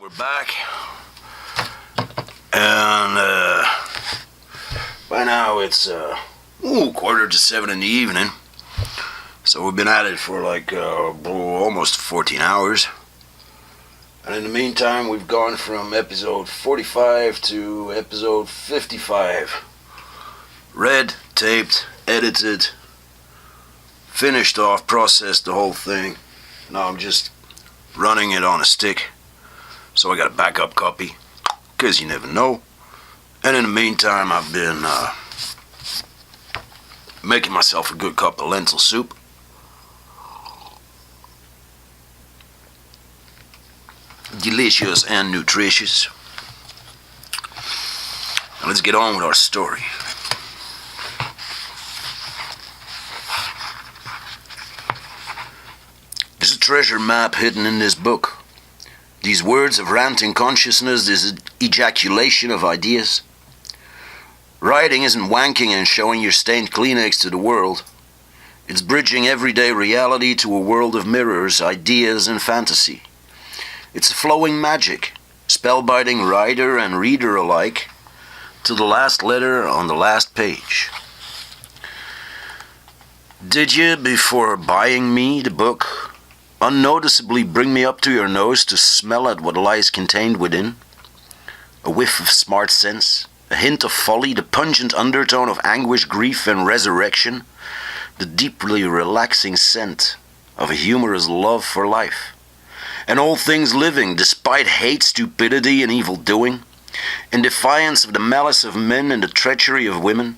We're back, and by now it's 6:45 in the evening, so we've been at it for like almost 14 hours, and in the meantime we've gone from episode 45 to episode 55. Read, taped, edited, finished off, processed the whole thing. Now I'm just running it on a stick. So I got a backup copy, because you never know. And in the meantime, I've been making myself a good cup of lentil soup. Delicious and nutritious. Now let's get on with our story. There's a treasure map hidden in this book. These words of ranting consciousness is an ejaculation of ideas. Writing isn't wanking and showing your stained Kleenex to the world. It's bridging everyday reality to a world of mirrors, ideas, and fantasy. It's a flowing magic, spellbinding writer and reader alike, to the last letter on the last page. Did you, before buying me the book, unnoticeably bring me up to your nose to smell at what lies contained within? A whiff of smart sense, a hint of folly, the pungent undertone of anguish, grief, and resurrection, the deeply relaxing scent of a humorous love for life, and all things living, despite hate, stupidity, and evil doing, in defiance of the malice of men and the treachery of women.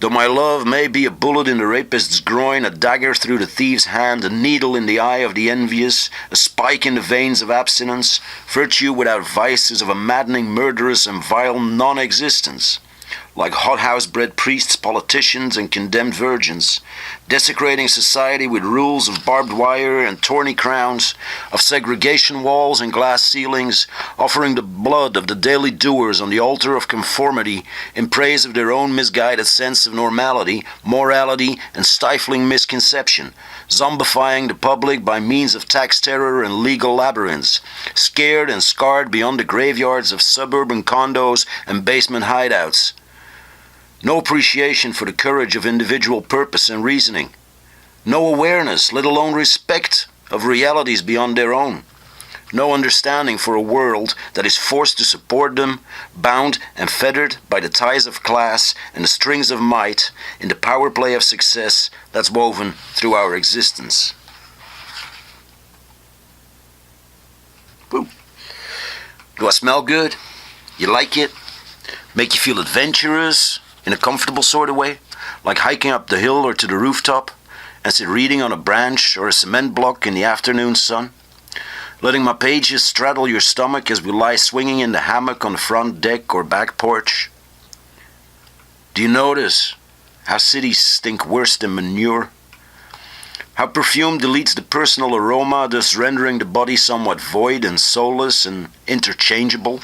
Though my love may be a bullet in the rapist's groin, a dagger through the thief's hand, a needle in the eye of the envious, a spike in the veins of abstinence, virtue without vice is of a maddening, murderous, and vile non-existence. Like hothouse-bred priests, politicians, and condemned virgins, desecrating society with rules of barbed wire and tawny crowns, of segregation walls and glass ceilings, offering the blood of the daily doers on the altar of conformity in praise of their own misguided sense of normality, morality, and stifling misconception, zombifying the public by means of tax terror and legal labyrinths, scared and scarred beyond the graveyards of suburban condos and basement hideouts. No appreciation for the courage of individual purpose and reasoning. No awareness, let alone respect, of realities beyond their own. No understanding for a world that is forced to support them, bound and fettered by the ties of class and the strings of might in the power play of success that's woven through our existence. Woo. Do I smell good? You like it? Make you feel adventurous? In a comfortable sort of way, like hiking up the hill or to the rooftop and sit reading on a branch or a cement block in the afternoon sun, letting my pages straddle your stomach as we lie swinging in the hammock on the front deck or back porch. Do you notice how cities stink worse than manure? How perfume deletes the personal aroma, thus rendering the body somewhat void and soulless and interchangeable?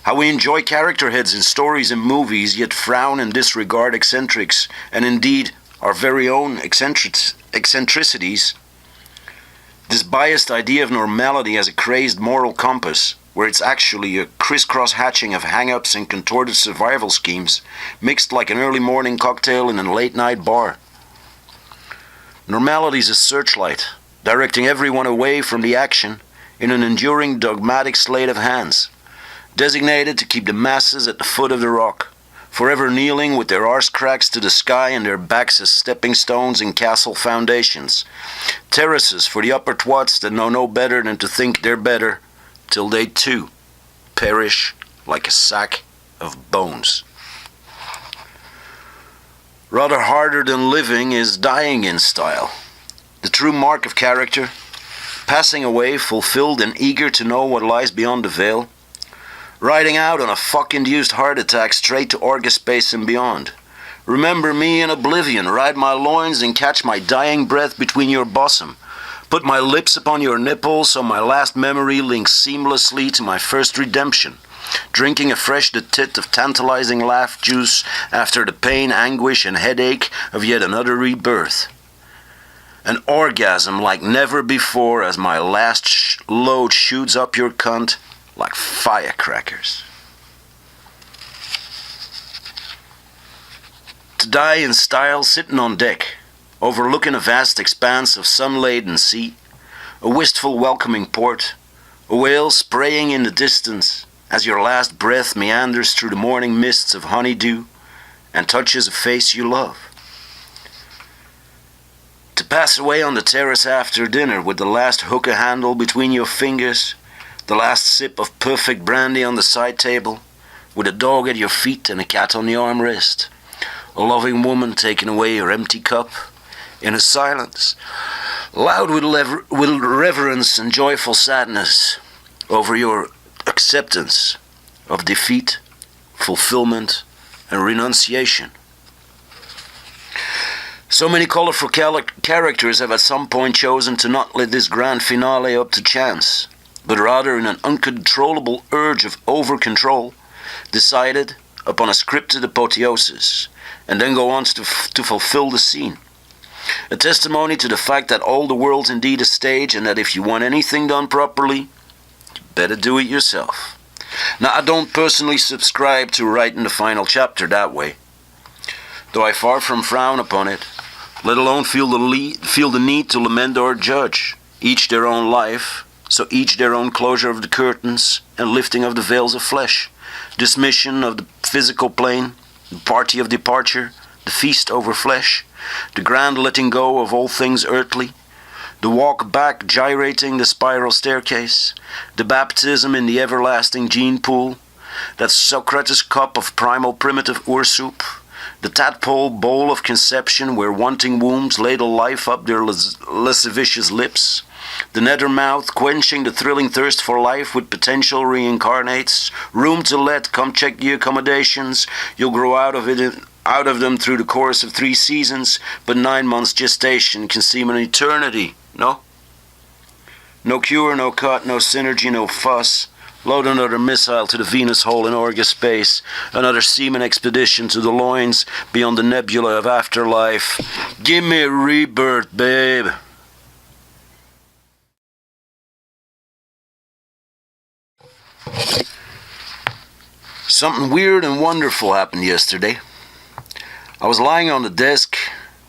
How we enjoy character heads in stories and movies, yet frown and disregard eccentrics, and indeed our very own eccentricities. This biased idea of normality as a crazed moral compass, where it's actually a crisscross hatching of hang-ups and contorted survival schemes, mixed like an early morning cocktail in a late-night bar. Normality's a searchlight, directing everyone away from the action in an enduring dogmatic sleight of hands, designated to keep the masses at the foot of the rock, forever kneeling with their arse cracks to the sky and their backs as stepping stones in castle foundations, terraces for the upper twats that know no better than to think they're better, till they too perish like a sack of bones. Rather harder than living is dying in style, the true mark of character, passing away fulfilled and eager to know what lies beyond the veil, riding out on a fuck-induced heart attack straight to orgaspace and beyond. Remember me in oblivion, ride my loins and catch my dying breath between your bosom. Put my lips upon your nipples so my last memory links seamlessly to my first redemption. Drinking afresh the tit of tantalizing laugh juice after the pain, anguish, and headache of yet another rebirth. An orgasm like never before as my last load shoots up your cunt like firecrackers. To die in style sitting on deck, overlooking a vast expanse of sun-laden sea, a wistful welcoming port, a whale spraying in the distance as your last breath meanders through the morning mists of honeydew and touches a face you love. To pass away on the terrace after dinner with the last hookah handle between your fingers, the last sip of perfect brandy on the side table, with a dog at your feet and a cat on the armrest, a loving woman taking away your empty cup, in a silence, loud with reverence and joyful sadness, over your acceptance of defeat, fulfillment, and renunciation. So many colorful characters have at some point chosen to not let this grand finale up to chance, but rather in an uncontrollable urge of over-control, decided upon a scripted apotheosis, and then go on to fulfill the scene. A testimony to the fact that all the world's indeed a stage, and that if you want anything done properly, you better do it yourself. Now, I don't personally subscribe to writing the final chapter that way, though I far from frown upon it, let alone feel the need to lament or judge, each their own life, so each their own closure of the curtains and lifting of the veils of flesh, dismission of the physical plane, the party of departure, the feast over flesh, the grand letting go of all things earthly, the walk back gyrating the spiral staircase, the baptism in the everlasting gene pool, that Socrates cup of primal primitive ur soup, the tadpole bowl of conception where wanting wombs ladle life up their lascivious lips, the nether mouth quenching the thrilling thirst for life with potential reincarnates, room to let, come check the accommodations, you'll grow out of them through the course of 3 seasons, but 9 months gestation can seem an eternity, no? No cure, no cut, no synergy, no fuss. Load another missile to the Venus hole in Orga space, another seaman expedition to the loins beyond the nebula of afterlife. Give me a rebirth, babe. Something weird and wonderful happened yesterday. I was lying on the desk,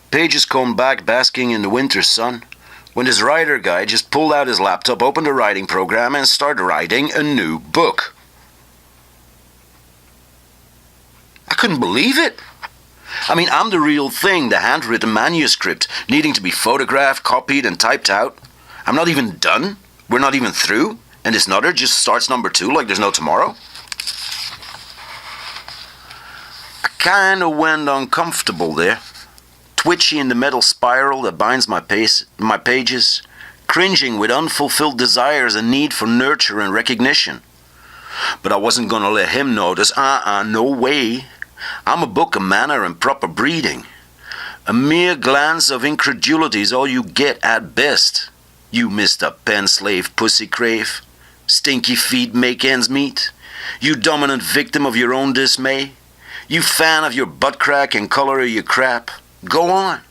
pages combed back, basking in the winter sun, when this writer guy just pulled out his laptop, opened a writing program, and started writing a new book. I couldn't believe it. I mean, I'm the real thing, the handwritten manuscript, needing to be photographed, copied, and typed out. I'm not even done. We're not even through. And this nutter just starts number 2 like there's no tomorrow. I kinda went uncomfortable there. Twitchy in the metal spiral that binds my pages, cringing with unfulfilled desires and need for nurture and recognition. But I wasn't gonna let him notice. No way. I'm a book of manner and proper breeding. A mere glance of incredulity is all you get at best. You Mr. Pen Slave Pussy Crave. Stinky feet make ends meet. You dominant victim of your own dismay. You fan of your butt crack and color of your crap. Go on.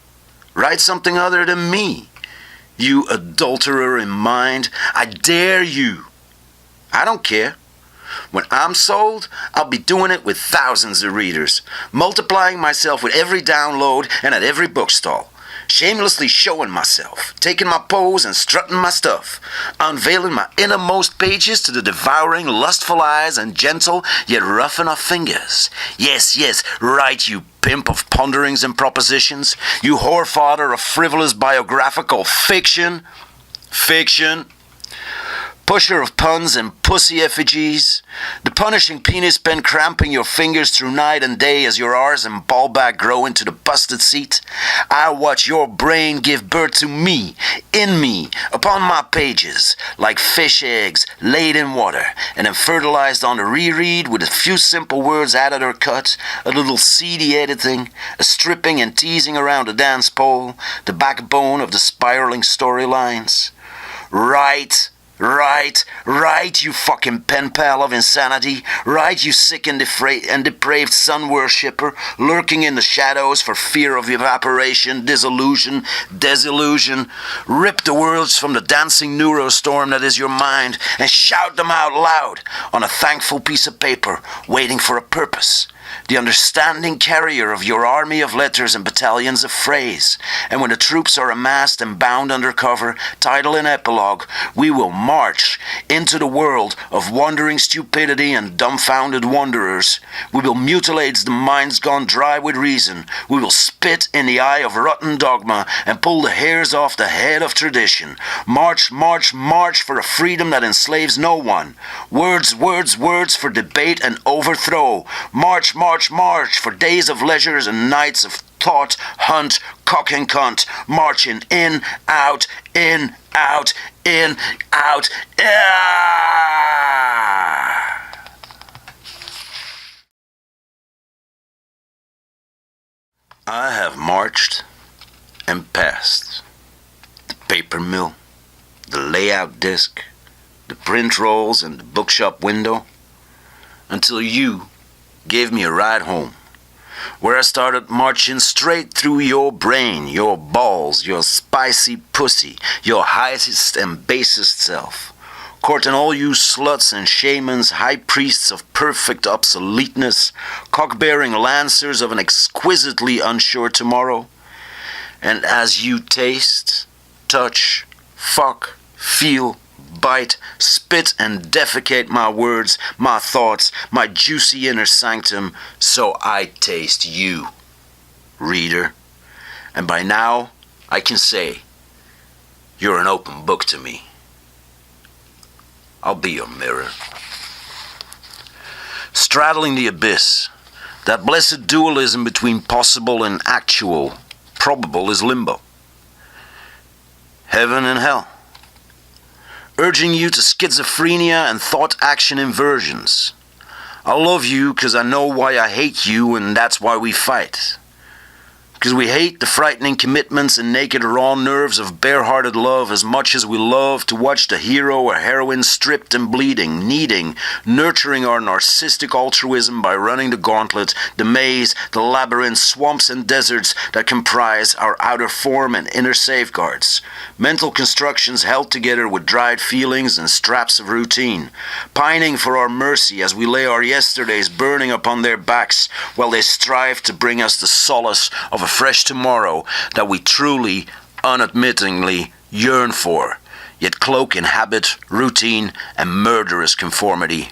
Write something other than me. You adulterer in mind. I dare you. I don't care. When I'm sold, I'll be doing it with thousands of readers, multiplying myself with every download and at every bookstall, shamelessly showing myself, taking my pose and strutting my stuff, unveiling my innermost pages to the devouring, lustful eyes and gentle yet rough enough fingers. Yes, right, you pimp of ponderings and propositions, you whorefather of frivolous biographical fiction. Pusher of puns and pussy effigies, the punishing penis pen cramping your fingers through night and day as your R's and ballback grow into the busted seat. I watch your brain give birth to me, in me, upon my pages, like fish eggs laid in water, and then fertilized on the reread with a few simple words added or cut, a little seedy editing, a stripping and teasing around the dance pole, the backbone of the spiraling storylines. Right, Right, you fucking pen pal of insanity. Right, you sick and depraved sun worshipper, lurking in the shadows for fear of evaporation, disillusion, desillusion. Rip the words from the dancing neurostorm that is your mind and shout them out loud on a thankful piece of paper, waiting for a purpose. The understanding carrier of your army of letters and battalions of phrase. And when the troops are amassed and bound under cover, title and epilogue, we will march into the world of wandering stupidity and dumbfounded wanderers. We will mutilate the minds gone dry with reason. We will spit in the eye of rotten dogma and pull the hairs off the head of tradition. March for a freedom that enslaves no one. Words for debate and overthrow. March for days of leisures and nights of thought, hunt, cock and cunt, marching in, out, in, out, in, out. I have marched and passed the paper mill, the layout desk, the print rolls and the bookshop window, until you gave me a ride home, where I started marching straight through your brain, your balls, your spicy pussy, your highest and basest self, courting all you sluts and shamans, high priests of perfect obsoleteness, cock-bearing lancers of an exquisitely unsure tomorrow. And as you taste, touch, fuck, feel, bite, spit and defecate my words, my thoughts, my juicy inner sanctum, so I taste you, reader. And by now, I can say, you're an open book to me. I'll be your mirror. Straddling the abyss, that blessed dualism between possible and actual, probable is limbo. Heaven and hell. Urging you to schizophrenia and thought-action inversions. I love you because I know why I hate you, and that's why we fight. Because we hate the frightening commitments and naked raw nerves of bare-hearted love as much as we love to watch the hero or heroine stripped and bleeding, needing, nurturing our narcissistic altruism by running the gauntlet, the maze, the labyrinth, swamps and deserts that comprise our outer form and inner safeguards. Mental constructions held together with dried feelings and straps of routine, pining for our mercy as we lay our yesterdays burning upon their backs while they strive to bring us the solace of a fresh tomorrow that we truly, unadmittingly yearn for, yet cloak in habit, routine, and murderous conformity.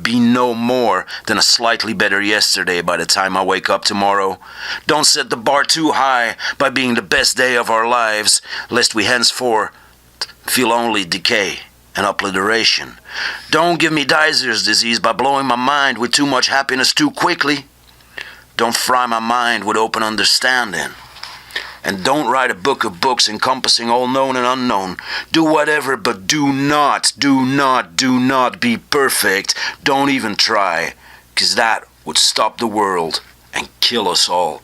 Be no more than a slightly better yesterday by the time I wake up tomorrow. Don't set the bar too high by being the best day of our lives, lest we henceforth feel only decay and obliteration. Don't give me Dizer's disease by blowing my mind with too much happiness too quickly. Don't fry my mind with open understanding. And don't write a book of books encompassing all known and unknown. Do whatever, but do not be perfect. Don't even try, 'cause that would stop the world and kill us all.